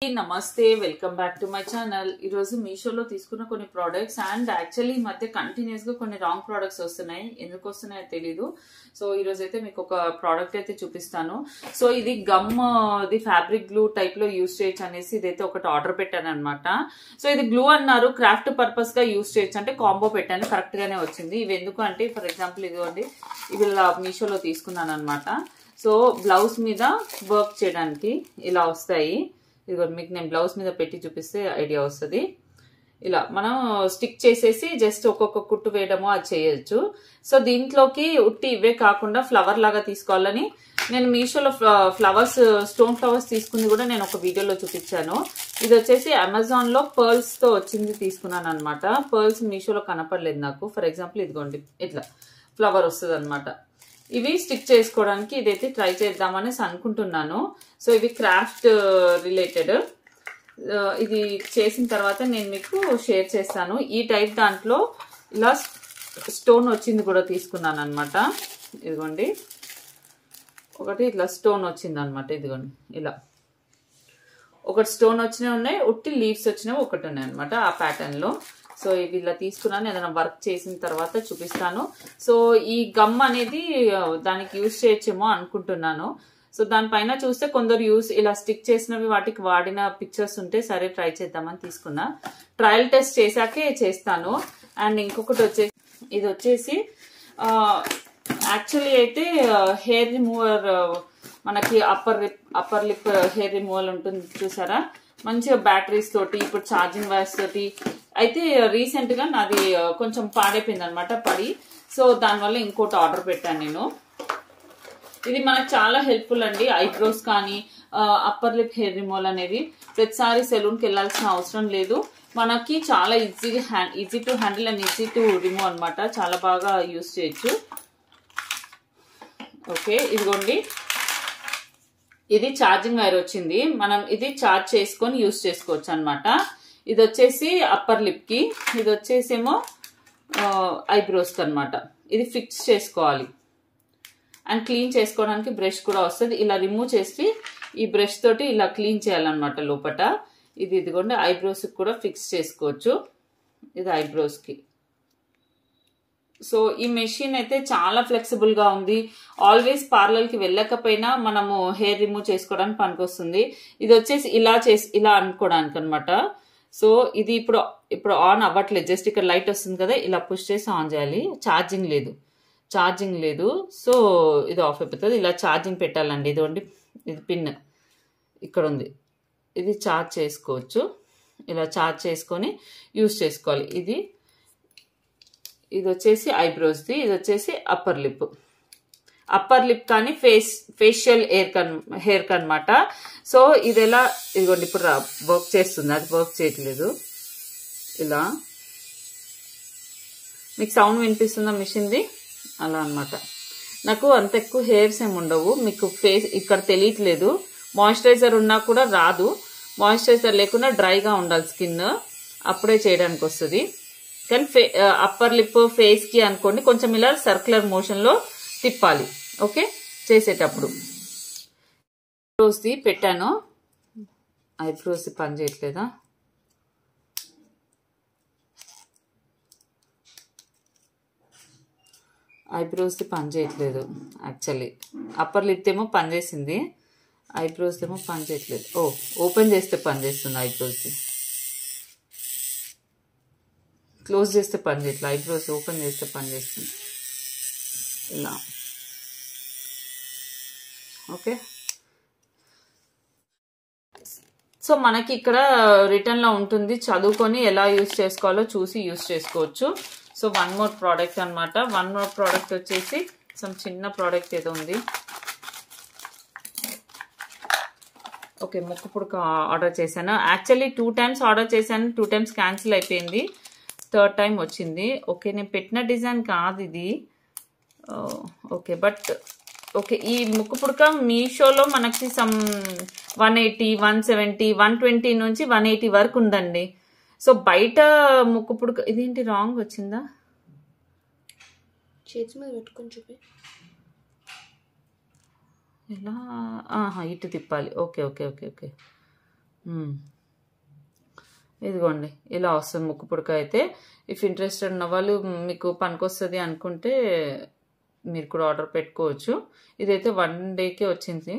అందరికీ నమస్తే, welcome back to my channel. ఈరోజు మీషోలో తీసుకున్న కొన్ని ప్రోడక్ట్స్ అండ్ యాక్చువల్లీ ఈ మధ్య కంటిన్యూస్ గా కొన్ని రాంగ్ ప్రోడక్ట్స్ వస్తున్నాయి. ఎందుకు వస్తున్నాయో తెలీదు. సో ఈరోజు అయితే మీకు ఒక ప్రోడక్ట్ అయితే చూపిస్తాను. సో ఇది గమ్ ఇది ఫ్యాబ్రిక్ గ్లూ టైప్ లో యూస్ చేయొచ్చు అనేసి ఇదైతే ఒకటి ఆర్డర్ పెట్టాను అనమాట. సో ఇది గ్లూ అన్నారు, క్రాఫ్ట్ పర్పస్ గా యూస్ చేయొచ్చు అంటే కాంబో పెట్టాను, కరెక్ట్ గానే వచ్చింది. ఇవి ఎందుకు అంటే ఫర్ ఎగ్జాంపుల్ ఇదిగోండి, ఇవి మీషోలో తీసుకున్నాను అనమాట. సో బ్లౌజ్ మీద వర్క్ చేయడానికి ఇలా వస్తాయి. ఇదిగో మీకు నేను బ్లౌజ్ మీద పెట్టి చూపిస్తే ఐడియా వస్తుంది. ఇలా మనం స్టిక్ చేసేసి జస్ట్ ఒక్కొక్క కుట్టు వేయడము అది చేయొచ్చు. సో దీంట్లోకి ఉట్టి ఇవే కాకుండా ఫ్లవర్ లాగా తీసుకోవాలని నేను మీషోలో ఫ్లవర్స్, స్టోన్ ఫ్లవర్స్ తీసుకుంది కూడా నేను ఒక వీడియోలో చూపించాను. ఇది వచ్చేసి అమెజాన్ లో పర్ల్స్ తో వచ్చింది తీసుకున్నాను అనమాట. పర్ల్స్ మీషోలో కనపడలేదు నాకు. ఫర్ ఎగ్జాంపుల్ ఇదిగోండి ఇట్లా ఫ్లవర్ వస్తుంది అనమాట. ఇవి స్టిక్ చేసుకోవడానికి ఇదైతే ట్రై చేద్దామని అనుకుంటున్నాను. సో ఇవి క్రాఫ్ట్ రిలేటెడ్. ఇది చేసిన తర్వాత నేను మీకు షేర్ చేస్తాను. ఈ టైప్ దాంట్లో ఇలా స్టోన్ వచ్చింది కూడా తీసుకున్నాను అనమాట. ఇదిగోండి ఒకటి ఇట్లా స్టోన్ వచ్చింది అనమాట. ఇదిగోండి ఇలా ఒకటి స్టోన్ వచ్చినవి ఉన్నాయి, ఉట్టి లీవ్స్ వచ్చినవి ఒకటి ఉన్నాయి అనమాట ఆ ప్యాటర్న్ లో. సో ఇవి ఇలా తీసుకున్నాను, ఏదైనా వర్క్ చేసిన తర్వాత చూపిస్తాను. సో ఈ గమ్ అనేది దానికి యూజ్ చేయొచ్చేమో అనుకుంటున్నాను. సో దానిపైన చూస్తే కొందరు ఇలా స్టిక్ చేసినవి వాటికి వాడిన పిక్చర్స్ ఉంటే సరే ట్రై చేద్దామని తీసుకున్నా. ట్రయల్ టెస్ట్ చేశాకే చేస్తాను. అండ్ ఇంకొకటి వచ్చేసి ఇది వచ్చేసి యాక్చువల్లీ అయితే హెయిర్ రిమూవర్, మనకి అప్పర్ లిప్ హెయిర్ రిమూవల్ ఉంటుంది చూసారా, మంచిగా బ్యాటరీస్ తోటి, ఇప్పుడు ఛార్జింగ్ వైర్స్ తోటి. అయితే రీసెంట్ గా నాది కొంచెం పాడైపోయింది అనమాట పడి. సో దానివల్ల ఇంకోటి ఆర్డర్ పెట్టాను నేను. ఇది మనకు చాలా హెల్ప్ఫుల్ అండి. ఐబ్రోస్ కానీ అప్పర్ లిప్ హెయిర్ రిమూవల్ అనేది ప్రతిసారి సెలూన్కి వెళ్ళాల్సిన అవసరం లేదు. మనకి చాలా easy to handle and easy to remove అనమాట. చాలా బాగా యూస్ చేయొచ్చు. ఓకే ఇదిగోండి, ఇది ఛార్జింగ్ వైర్ వచ్చింది. మనం ఇది ఛార్జ్ చేసుకొని యూస్ చేసుకోవచ్చు అనమాట. ఇది వచ్చేసి అప్పర్ లిప్ కి, ఇది వచ్చేసేమో ఐబ్రోస్ కి అనమాట. ఇది ఫిక్స్ చేసుకోవాలి అండ్ క్లీన్ చేసుకోవడానికి బ్రష్ కూడా వస్తుంది. ఇలా రిమూవ్ చేసి ఈ బ్రష్ తోటి ఇలా క్లీన్ చేయాలన్నమాట లోపట. ఇది ఇదిగోండి ఐబ్రోస్ కి కూడా ఫిక్స్ చేసుకోవచ్చు. ఇది ఐబ్రోస్ కి. సో ఈ మెషిన్ అయితే చాలా ఫ్లెక్సిబుల్ గా ఉంది. ఆల్వేస్ పార్లర్ కి వెళ్ళకపోయినా మనము హెయిర్ రిమూవ్ చేసుకోవడానికి పనికొస్తుంది. ఇది వచ్చేసి ఇలా అనుకోవడానికి అనమాట. సో ఇది ఇప్పుడు ఆన్ అవ్వట్లేదు, జస్ట్ ఇక్కడ లైట్ వస్తుంది కదా, ఇలా పుష్ చేసి ఆన్ చేయాలి. ఛార్జింగ్ లేదు. సో ఇది ఆఫ్ అయిపోతుంది. ఇలా ఛార్జింగ్ పెట్టాలండి. ఇదిగోండి ఇది పిన్ ఇక్కడ ఉంది, ఇది ఛార్జ్ చేసుకోవచ్చు. ఇలా ఛార్జ్ చేసుకొని యూస్ చేసుకోవాలి. ఇది వచ్చేసి ఐబ్రోస్ది, ఇది వచ్చేసి అప్పర్ లిప్ కానీ ఫేషియల్ హెయిర్ కనమాట. సో ఇది ఎలా ఇదిగోండి ఇప్పుడు వర్క్ చేస్తుంది, అది వర్క్ చేయట్లేదు. ఇలా మీకు సౌండ్ వినిపిస్తుందా మిషన్ది? అలా అనమాట. నాకు అంత ఎక్కువ హెయిర్స్ ఏమి ఉండవు, మీకు ఫేస్ ఇక్కడ తెలియట్లేదు. మాయిశ్చరైజర్ ఉన్నా కూడా రాదు. మాయిశ్చరైజర్ లేకుండా డ్రైగా ఉండాలి స్కిన్, అప్పుడే చేయడానికి వస్తుంది. కానీ అప్పర్ లిప్ ఫేస్ కి అనుకోండి కొంచెం ఇలా సర్క్యులర్ మోషన్ లో తిప్పాలి. ఓకే చేసేటప్పుడు. ఐబ్రోస్ది పెట్టాను, ఐబ్రోస్ది పని చేయట్లేదా? ఐబ్రోస్ది పని చేయట్లేదు యాక్చువల్లీ. అప్పర్ లిప్ ఏమో పని చేసింది, ఐబ్రోస్ది ఏమో పని చేయట్లేదు. ఓపెన్ చేస్తే పని చేస్తుంది, ఐబ్రోస్ది క్లోజ్ చేస్తే పని చేయట్లేదు. ఐబ్రోస్ ఓపెన్ చేస్తే పని చేస్తుంది ఇలా. ఓకే సో మనకి ఇక్కడ రిటర్న్ లో ఉంటుంది, చదువుకొని ఎలా యూస్ చేసుకోవాలో చూసి యూస్ చేసుకోవచ్చు. సో వన్ మోర్ ప్రోడక్ట్ అనమాట. వన్ మోర్ ప్రోడక్ట్ వచ్చేసి చిన్న ప్రోడక్ట్ ఏదో ఉంది. ఓకే ముక్కు పుడక ఆర్డర్ చేశాను. యాక్చువల్లీ 2 times ఆర్డర్ చేశాను, 2 times క్యాన్సిల్ అయిపోయింది, 3rd time వచ్చింది. ఓకే నేను పెట్టిన డిజైన్ కాదు ఇది. ఓకే బట్ ఓకే ఈ ముక్కు పుడక మీషోలో మనకి 180, 170, 120 నుంచి 180 వరకు ఉందండి. సో బయట ముక్కు పుడక ఇదేంటి రాంగ్ వచ్చిందా? చేతి మీద పెట్టుకొని చూపి. ఎలా ఇటు తిప్పాలి. ఓకే ఓకే ఓకే ఓకే ఇదిగోండి ఇలా వస్తుంది ముక్కు పుడక అయితే. ఇఫ్ ఇంట్రెస్టెడ్ ఉన్న వాళ్ళు మీకు పనికొస్తుంది అనుకుంటే మీరు కూడా ఆర్డర్ పెట్టుకోవచ్చు. ఇదైతే 1 డేకే వచ్చింది,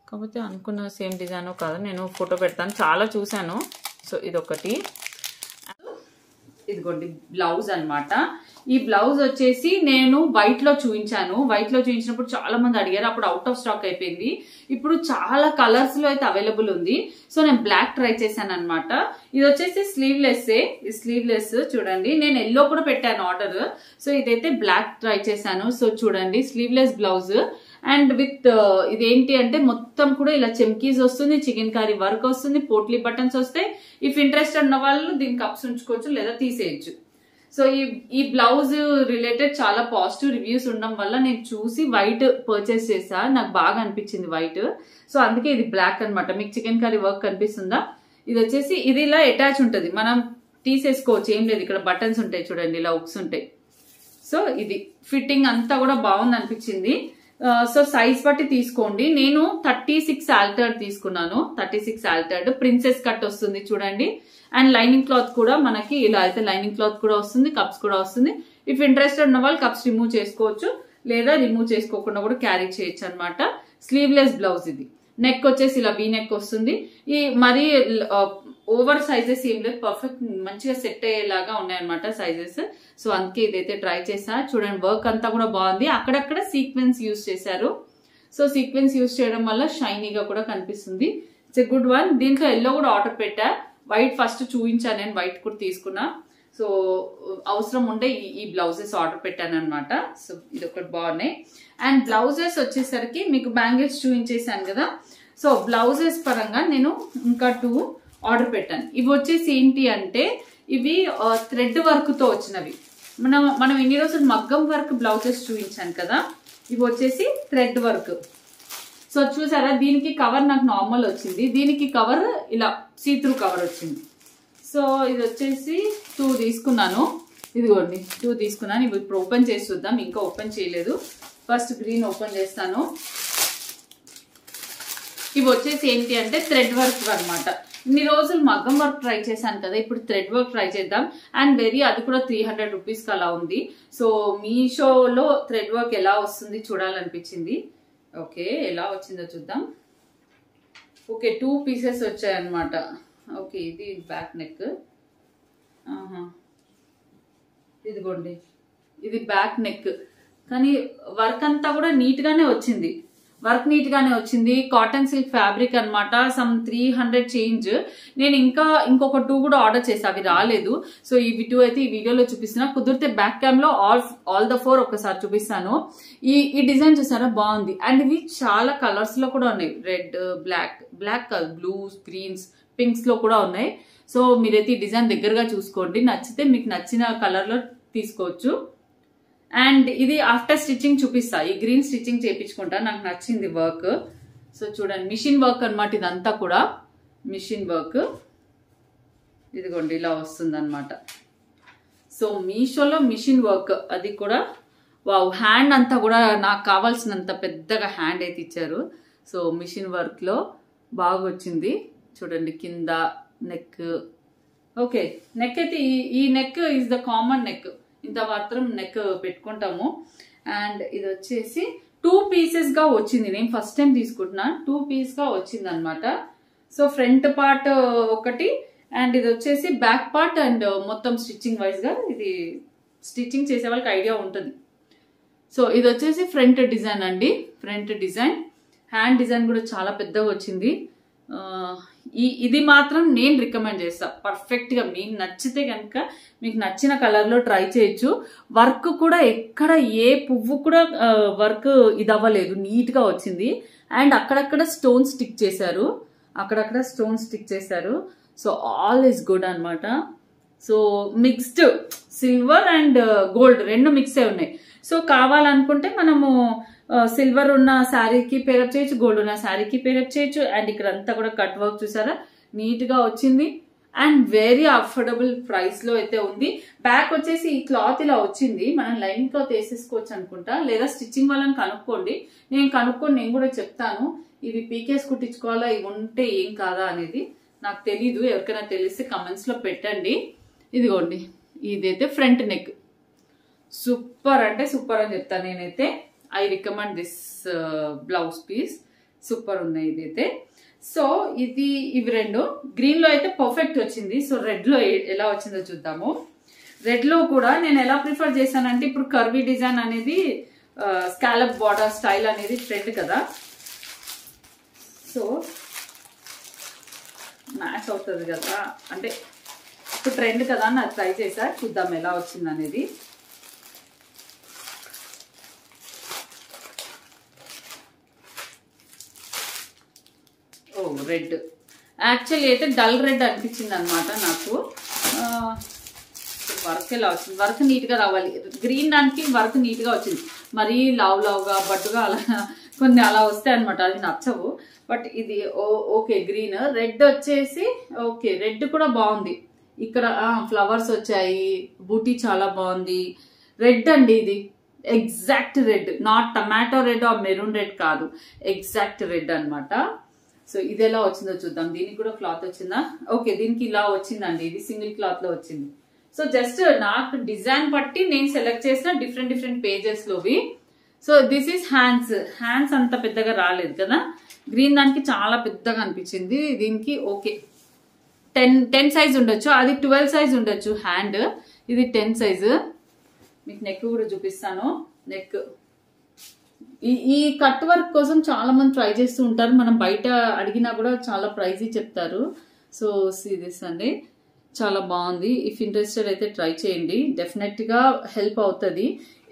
కాకపోతే అనుకున్న సేమ్ డిజైన్ కాదు. నేను ఫోటో పెడతాను, చాలా చూశాను. సో ఇదొకటి. ఇదిగోండి బ్లౌజ్ అన్నమాట. ఈ బ్లౌజ్ వచ్చేసి నేను వైట్ లో చూపించాను. వైట్ లో చూపించినప్పుడు చాలా మంది అడిగారు, అప్పుడు అవుట్ ఆఫ్ స్టాక్ అయిపోయింది. ఇప్పుడు చాలా కలర్స్ లో అయితే అవైలబుల్ ఉంది. సో నేను బ్లాక్ ట్రై చేశాను అనమాట. ఇది వచ్చేసి స్లీవ్లెస్. ఇది స్లీవ్లెస్ చూడండి. నేను ఎల్లో కూడా పెట్టాను ఆర్డర్. సో ఇదైతే బ్లాక్ ట్రై చేశాను. సో చూడండి స్లీవ్లెస్ బ్లౌజ్ అండ్ విత్ ఇదేంటి అంటే మొత్తం కూడా ఇలా చెమ్కీస్ వస్తుంది, చికెన్ కర్రీ వర్క్ వస్తుంది, పోట్లీ బటన్స్ వస్తాయి. ఇఫ్ ఇంట్రెస్టెడ్ ఉన్న వాళ్ళు దీనికి కప్స్ ఉంచుకోవచ్చు లేదా తీసేయచ్చు. సో ఈ బ్లౌజ్ రిలేటెడ్ చాలా పాజిటివ్ రివ్యూస్ ఉండడం వల్ల నేను చూసి వైట్ పర్చేస్ చేసా. నాకు బాగా అనిపించింది వైట్. సో అందుకే ఇది బ్లాక్ అనమాట. మీకు చికెన్ కర్రీ వర్క్ కనిపిస్తుందా? ఇది వచ్చేసి ఇది ఇలా అటాచ్ ఉంటుంది, మనం తీసేసుకోవచ్చు, ఏం లేదు. ఇక్కడ బటన్స్ ఉంటాయి చూడండి, ఇలా ఉక్స్ ఉంటాయి. సో ఇది ఫిట్టింగ్ అంతా కూడా బాగుంది అనిపించింది. సో సైజ్ బట్టి తీసుకోండి. నేను 36 ఆల్టర్డ్ తీసుకున్నాను. 36 ఆల్టర్డ్ ప్రిన్సెస్ కట్ వస్తుంది చూడండి. అండ్ లైనింగ్ క్లాత్ కూడా మనకి ఇలా అయితే లైనింగ్ క్లాత్ కూడా వస్తుంది, కప్స్ కూడా వస్తుంది. ఇఫ్ ఇంట్రెస్టెడ్ ఉన్న వాళ్ళు కప్స్ రిమూవ్ చేసుకోవచ్చు లేదా రిమూవ్ చేసుకోకుండా కూడా క్యారీ చేయొచ్చు అనమాట. స్లీవ్లెస్ బ్లౌజ్ ఇది. నెక్ వచ్చేసి ఇలా వీ నెక్ వస్తుంది. ఈ మరీ ఓవర్ సైజెస్ ఏం లేదు, పర్ఫెక్ట్ మంచిగా సెట్ అయ్యేలాగా ఉన్నాయన్నమాట సైజెస్. సో అందుకే ఇదైతే ట్రై చేసా. చూడండి వర్క్ అంతా కూడా బాగుంది. అక్కడక్కడ సీక్వెన్స్ యూజ్ చేశారు. సో సీక్వెన్స్ యూజ్ చేయడం వల్ల షైనీగా కూడా కనిపిస్తుంది. It's a good one. దీంట్లో ఎల్లో కూడా ఆర్డర్ పెట్టా. వైట్ ఫస్ట్ చూపించాను, నేను వైట్ కూడా తీసుకున్నా. సో అవసరం ఉంటే ఈ బ్లౌజెస్ ఆర్డర్ పెట్టాను అనమాట. సో ఇది ఒకటి బాగున్నాయి. అండ్ బ్లౌజెస్ వచ్చేసరికి మీకు బ్యాంగిల్స్ చూపించేసాను కదా. సో బ్లౌజెస్ పరంగా నేను ఇంకా 2 ఆర్డర్ పెట్టాను. ఇవి వచ్చేసి ఏంటి అంటే ఇవి థ్రెడ్ వర్క్ తో వచ్చినవి. మనం ఇన్ని రోజులు మగ్గం వర్క్ బ్లౌజెస్ చూపించాను కదా, ఇవి వచ్చేసి థ్రెడ్ వర్క్. సో చూసారా, దీనికి కవర్ నాకు నార్మల్ వచ్చింది, దీనికి కవర్ ఇలా సీత్రూ కవర్ వచ్చింది. సో ఇది వచ్చేసి 2 తీసుకున్నాను. ఇదిగోండి 2 తీసుకున్నాను. ఇవి ఇప్పుడు ఓపెన్ చేసి చూద్దాం. ఇంకా ఓపెన్ చేయలేదు. ఫస్ట్ గ్రీన్ ఓపెన్ చేస్తాను. ఇవి వచ్చేసి ఏంటి అంటే థ్రెడ్ వర్క్ అనమాట. ఇన్ని రోజులు మగ్గం వర్క్ ట్రై చేశాను కదా, ఇప్పుడు థ్రెడ్ వర్క్ ట్రై చేద్దాం. అండ్ అది కూడా 300 రూపీస్కి అలా ఉంది. సో మీషోలో థ్రెడ్ వర్క్ ఎలా వస్తుంది చూడాలనిపించింది. ఓకే ఎలా వచ్చిందో చూద్దాం. ఓకే 2 పీసెస్ వచ్చాయన్నమాట. ఓకే ఇది బ్యాక్ నెక్. ఇదిగోండి ఇది బ్యాక్ నెక్, కానీ వర్క్ అంతా కూడా నీట్ గానే వచ్చింది. వర్క్ నీట్ గానే వచ్చింది. కాటన్ సిల్క్ ఫ్యాబ్రిక్ అనమాట. Some 300 change. నేను ఇంకొక 2 కూడా ఆర్డర్ చేసా, అవి రాలేదు. సో ఇవి 2 అయితే ఈ వీడియోలో చూపిస్తున్నా. కుదిరితే బ్యాక్ క్యామ్ లో ఆల్ ద 4 ఒకసారి చూపిస్తాను. ఈ డిజైన్ చూసారా, బాగుంది. అండ్ ఇవి చాలా కలర్స్ లో కూడా ఉన్నాయి. Red, black blues, greens, pinks లో కూడా ఉన్నాయి. సో మీరైతే ఈ డిజైన్ దగ్గరగా చూసుకోండి. నచ్చితే మీకు నచ్చిన కలర్ లో తీసుకోవచ్చు. అండ్ ఇది ఆఫ్టర్ స్టిచ్చింగ్ చూపిస్తా. ఈ గ్రీన్ స్టిచ్చింగ్ చేయించుకుంటా, నాకు నచ్చింది వర్క్. సో చూడండి మిషన్ వర్క్ అనమాట. ఇదంతా కూడా మిషన్ వర్క్. ఇదిగోండి ఇలా వస్తుంది అనమాట. సో మీషోలో మిషన్ వర్క్, అది కూడా వావ్. హ్యాండ్ అంతా కూడా నాకు కావాల్సినంత పెద్దగా హ్యాండ్ అయితే ఇచ్చారు. సో మిషన్ వర్క్ లో బాగా వచ్చింది. చూడండి కింద నెక్. ఓకే నెక్ అయితే ఈ neck is the common neck. ఇంత మాత్రం నెక్ పెట్టుకుంటాము. అండ్ ఇది వచ్చేసి 2 పీసెస్ గా వచ్చింది. నేను ఫస్ట్ టైం తీసుకుంటున్నా. 2 పీస్ గా వచ్చింది అనమాట. సో ఫ్రంట్ పార్ట్ ఒకటి అండ్ ఇది వచ్చేసి బ్యాక్ పార్ట్. అండ్ మొత్తం స్టిచ్చింగ్ వైజ్ గా ఇది స్టిచ్చింగ్ చేసే వాళ్ళకి ఐడియా ఉంటుంది. సో ఇది వచ్చేసి ఫ్రంట్ డిజైన్ అండి. Front design. హ్యాండ్ డిజైన్ కూడా చాలా పెద్దగా వచ్చింది. ఇది మాత్రం నేను రికమెండ్ చేస్తా. పర్ఫెక్ట్ గా మీకు నచ్చితే కనుక మీకు నచ్చిన కలర్ లో ట్రై చేయొచ్చు. వర్క్ కూడా ఎక్కడ ఏ పువ్వు కూడా వర్క్ ఇది అవ్వలేదు, నీట్ గా వచ్చింది. అండ్ అక్కడక్కడ స్టోన్ స్టిక్ చేశారు, సో ఆల్ ఇస్ గుడ్ అనమాట. So mixed silver and gold 2 mix అయి ఉన్నాయి. సో కావాలనుకుంటే మనము సిల్వర్ ఉన్న శారీకి పేరప్ చేయొచ్చు, గోల్డ్ ఉన్న శారీకి పేరప్ చేయొచ్చు. అండ్ ఇక్కడ అంతా కూడా కట్ వర్క్ చూసారా, నీట్ గా వచ్చింది. అండ్ వెరీ అఫోర్డబుల్ ప్రైస్ లో అయితే ఉంది. బ్యాక్ వచ్చేసి ఈ క్లాత్ ఇలా వచ్చింది, మనం లైనింగ్ క్లాత్ వేసేసుకోవచ్చు అనుకుంటా, లేదా స్టిచ్చింగ్ వాళ్ళని కనుక్కోండి, నేను కూడా చెప్తాను ఇవి పీకేస్ కుట్టించుకోవాలా, ఇవి ఉంటే ఏం కాదా అనేది నాకు తెలీదు. ఎవరికైనా తెలిస్తే కమెంట్స్ లో పెట్టండి. ఇదిగోండి, ఇదైతే ఫ్రంట్ నెక్, సూపర్ అంటే సూపర్ అని చెప్తాను నేనైతే. I recommend this blouse piece, super ఉన్నాయి ఇదైతే. సో ఇవి రెండు గ్రీన్ లో అయితే పర్ఫెక్ట్ వచ్చింది. సో రెడ్ లో ఎలా వచ్చిందో చూద్దాము. రెడ్ లో కూడా నేను ఎలా ప్రిఫర్ చేశానంటే, ఇప్పుడు కర్వీ డిజైన్ అనేది స్కాలప్ బార్డర్ స్టైల్ అనేది ట్రెండ్ కదా, సో మ్యాచ్ అవుతుంది కదా, అంటే ఇప్పుడు ట్రెండ్ కదా అని అది ట్రై చేశా, చూద్దాం ఎలా వచ్చింది అనేది. ఓ రెడ్, యాక్చువల్లీ అయితే డల్ రెడ్ అనిపించింది అనమాట నాకు. వర్క్ ఎలా వచ్చింది, వర్క్ నీట్ గా రావాలి, గ్రీన్ దానికి వర్క్ నీట్ గా వచ్చింది, మరీ లావుగా బట్టుగా అలా కొన్ని అలా వస్తాయి అనమాట, అది నచ్చవు. బట్ ఇది ఓకే. గ్రీన్, రెడ్ వచ్చేసి ఓకే, రెడ్ కూడా బాగుంది. ఇక్కడ ఫ్లవర్స్ వచ్చాయి, బూటీ చాలా బాగుంది. రెడ్ అండి ఇది, exact red, not tomato red or maroon red కాదు, ఎగ్జాక్ట్ రెడ్ అనమాట. సో ఇది ఎలా వచ్చిందో చూద్దాం. దీనికి కూడా క్లాత్ వచ్చిందా? ఓకే, దీనికి ఇలా వచ్చిందండి, ఇది సింగిల్ క్లాత్ లో వచ్చింది. సో జస్ట్ నాకు డిజైన్ బట్టి నేను సెలెక్ట్ చేసిన డిఫరెంట్ పేజెస్ లోవి. సో దిస్ ఈస్ హ్యాండ్స్ అంత పెద్దగా రాలేదు కదా, గ్రీన్ దానికి చాలా పెద్దగా అనిపించింది. దీనికి ఓకే 10 సైజ్ ఉండొచ్చు, అది 12 సైజ్ ఉండొచ్చు హ్యాండ్, ఇది 10 సైజు. మీకు నెక్ కూడా చూపిస్తాను. నెక్ ఈ కట్ వర్క్ కోసం చాలా మంది ట్రై చేస్తూ ఉంటారు, మనం బయట అడిగినా కూడా చాలా ప్రైజ్ చెప్తారు. సో దిస్ అండి, చాలా బాగుంది. ఇఫ్ ఇంట్రెస్టెడ్ అయితే ట్రై చేయండి, డెఫినెట్ గా హెల్ప్ అవుతుంది.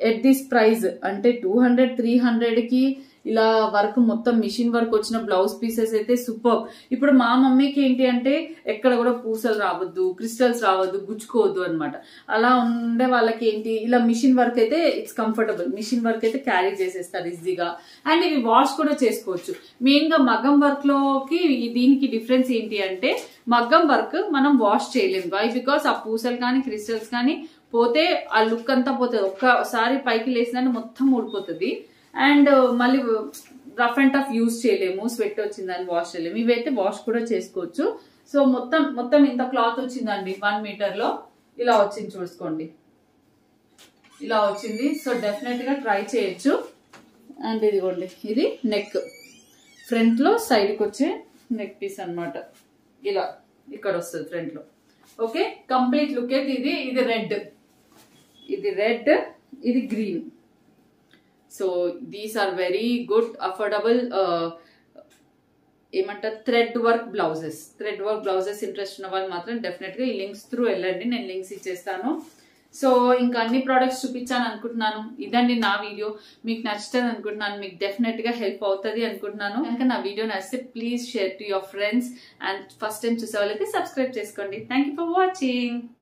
ఎట్ దిస్ ప్రైస్ అంటే 200-300 కి ఇలా వర్క్ మొత్తం మిషన్ వర్క్ వచ్చిన బ్లౌజ్ పీసెస్ అయితే సూపర్. ఇప్పుడు మా మమ్మీకి ఏంటి అంటే ఎక్కడ కూడా పూసలు రావద్దు, క్రిస్టల్స్ రావద్దు, గుచ్చుకోవద్దు అనమాట. అలా ఉండే వాళ్ళకి ఏంటి, ఇలా మిషన్ వర్క్ అయితే ఇట్స్ కంఫర్టబుల్, మిషన్ వర్క్ అయితే క్యారీ చేసేస్తారు ఈజీగా. అండ్ ఇవి వాష్ కూడా చేసుకోవచ్చు. మెయిన్ గా మగ్గం వర్క్ లోకి దీనికి డిఫరెన్స్ ఏంటి అంటే, మగ్గం వర్క్ మనం వాష్ చేయలేము. వై? బికాస్ ఆ పూసలు కానీ క్రిస్టల్స్ కానీ పోతే ఆ లుక్ అంతా పోతుంది, ఒక్కసారి పైకి లేసిందంటే మొత్తం ఊడిపోతుంది. అండ్ మళ్ళీ రఫ్ అండ్ టఫ్ యూజ్ చేయలేము, స్వెట్ వచ్చిందని వాష్ చేయలేము. ఇవైతే వాష్ కూడా చేసుకోవచ్చు. సో మొత్తం ఇంత క్లాత్ వచ్చిందండి 1 మీటర్ లో, ఇలా వచ్చింది చూసుకోండి, ఇలా వచ్చింది. సో డెఫినెట్ గా ట్రై చేయొచ్చు. అండ్ ఇదిగోండి, ఇది నెక్, ఫ్రంట్ లో సైడ్ కి వచ్చే నెక్ పీస్ అనమాట, ఇలా ఇక్కడ వస్తుంది ఫ్రంట్ లో. ఓకే, కంప్లీట్ లుక్ అయితే ఇది రెడ్, ఇది green. So these are very good affordable ఏమంటారు థ్రెడ్ వర్క్ బ్లౌజెస్ ఇంట్రెస్ట్ ఉన్న వాళ్ళు మాత్రం డెఫినెట్ గా ఈ లింక్స్ త్రూ వెళ్ళండి, నేను లింక్స్ ఇచ్చేస్తాను. సో ఇంకా అన్ని ప్రోడక్ట్స్ చూపించాను అనుకుంటున్నాను. ఇదండి నా వీడియో, మీకు నచ్చుతుంది అనుకుంటున్నాను, మీకు డెఫినెట్ గా హెల్ప్ అవుతుంది అనుకుంటున్నాను. కనుక నా వీడియో నచ్చితే please share to your friends, and first time చూసే వాళ్ళైతే సబ్స్క్రైబ్ చేసుకోండి. Thank you for watching.